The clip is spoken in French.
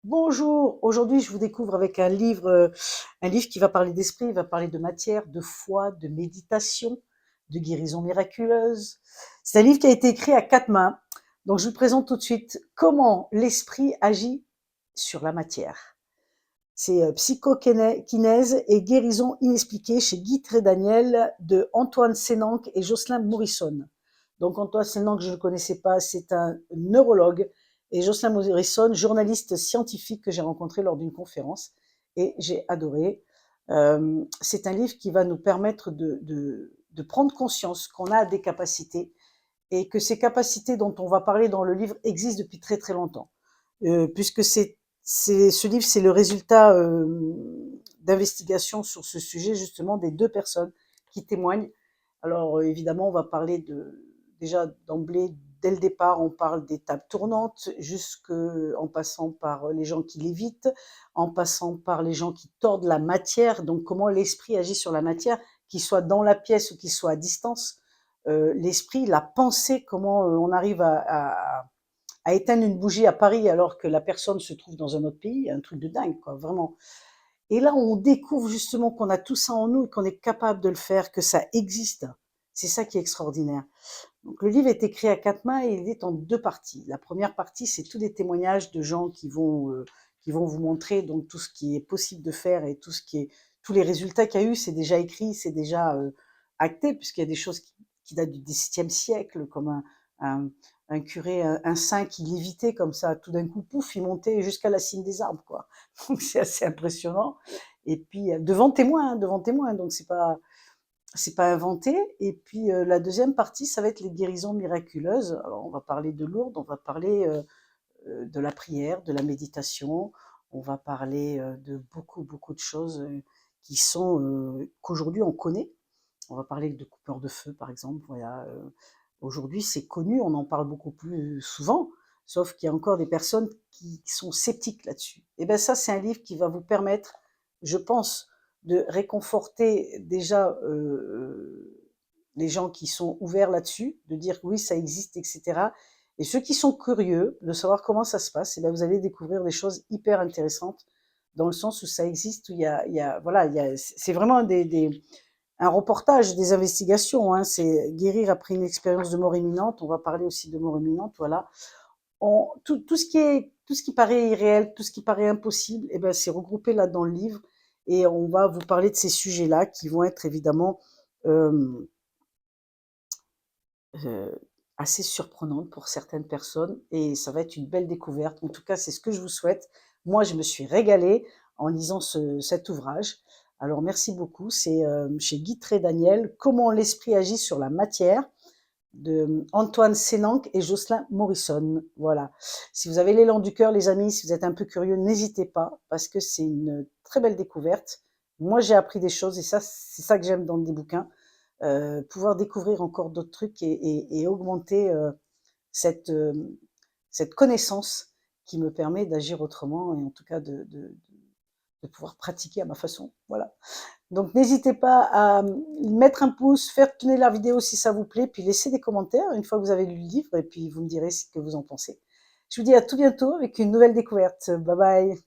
Bonjour, aujourd'hui je vous découvre avec un livre qui va parler d'esprit, il va parler de matière, de foi, de méditation, de guérison miraculeuse. C'est un livre qui a été écrit à quatre mains. Donc je vous présente tout de suite comment l'esprit agit sur la matière. C'est Psychokinèse et guérison inexpliquée chez Guy Trédaniel de Antoine Sénanque et Jocelyn Morrison. Donc Antoine Sénanque, je ne le connaissais pas, c'est un neurologue et Jocelyn Morrison, journaliste scientifique que j'ai rencontré lors d'une conférence et j'ai adoré. C'est un livre qui va nous permettre de prendre conscience qu'on a des capacités et que ces capacités dont on va parler dans le livre existent depuis très très longtemps. Puisque ce livre, c'est le résultat d'investigations sur ce sujet, justement, des deux personnes qui témoignent. Alors, évidemment, on va parler déjà d'emblée, dès le départ, on parle des tables tournantes, en passant par les gens qui lévitent, en passant par les gens qui tordent la matière, donc comment l'esprit agit sur la matière, qu'il soit dans la pièce ou qu'il soit à distance. L'esprit, la pensée, comment on arrive à éteindre une bougie à Paris alors que la personne se trouve dans un autre pays, un truc de dingue, quoi, vraiment. Et là, on découvre justement qu'on a tout ça en nous et qu'on est capable de le faire, que ça existe. C'est ça qui est extraordinaire. Donc, le livre est écrit à quatre mains et il est en deux parties. La première partie, c'est tous des témoignages de gens qui vont vous montrer donc tout ce qui est possible de faire et tous les résultats qu'il y a eu, c'est déjà écrit, c'est déjà acté, puisqu'il y a des choses qui datent du XVIIe siècle, comme un, un curé, un saint qui lévitait comme ça, tout d'un coup, pouf, il montait jusqu'à la cime des arbres, quoi. Donc c'est assez impressionnant. Et puis devant témoin, hein, devant témoin, donc c'est pas inventé. Et puis la deuxième partie, ça va être les guérisons miraculeuses. Alors on va parler de Lourdes, on va parler de la prière, de la méditation, on va parler de beaucoup de choses qu'aujourd'hui on connaît. On va parler de coupeurs de feu, par exemple. Voilà. Aujourd'hui, c'est connu, on en parle beaucoup plus souvent, sauf qu'il y a encore des personnes qui sont sceptiques là-dessus. Et bien ça, c'est un livre qui va vous permettre, je pense, de réconforter déjà les gens qui sont ouverts là-dessus, de dire que oui, ça existe, etc. Et ceux qui sont curieux de savoir comment ça se passe, et bien vous allez découvrir des choses hyper intéressantes dans le sens où ça existe, où voilà, c'est vraiment un reportage, des investigations, hein, c'est guérir après une expérience de mort imminente. On va parler aussi de mort imminente, voilà. Tout ce qui paraît irréel, tout ce qui paraît impossible, eh ben, c'est regroupé là dans le livre et on va vous parler de ces sujets-là qui vont être évidemment euh, euh, assez surprenantes pour certaines personnes et ça va être une belle découverte. En tout cas, c'est ce que je vous souhaite. Moi, je me suis régalée en lisant cet ouvrage. Alors, merci beaucoup. C'est chez Guy Trédaniel, Comment l'esprit agit sur la matière de Antoine Sénanque et Jocelyn Morrison. Voilà. Si vous avez l'élan du cœur, les amis, si vous êtes un peu curieux, n'hésitez pas parce que c'est une très belle découverte. Moi, j'ai appris des choses et ça, c'est ça que j'aime dans des bouquins. Pouvoir découvrir encore d'autres trucs et augmenter cette, euh, cette connaissance qui me permet d'agir autrement et en tout cas de pouvoir pratiquer à ma façon. Voilà. Donc n'hésitez pas à mettre un pouce, faire tourner la vidéo si ça vous plaît, puis laissez des commentaires une fois que vous avez lu le livre et puis vous me direz ce que vous en pensez. Je vous dis à tout bientôt avec une nouvelle découverte. Bye bye.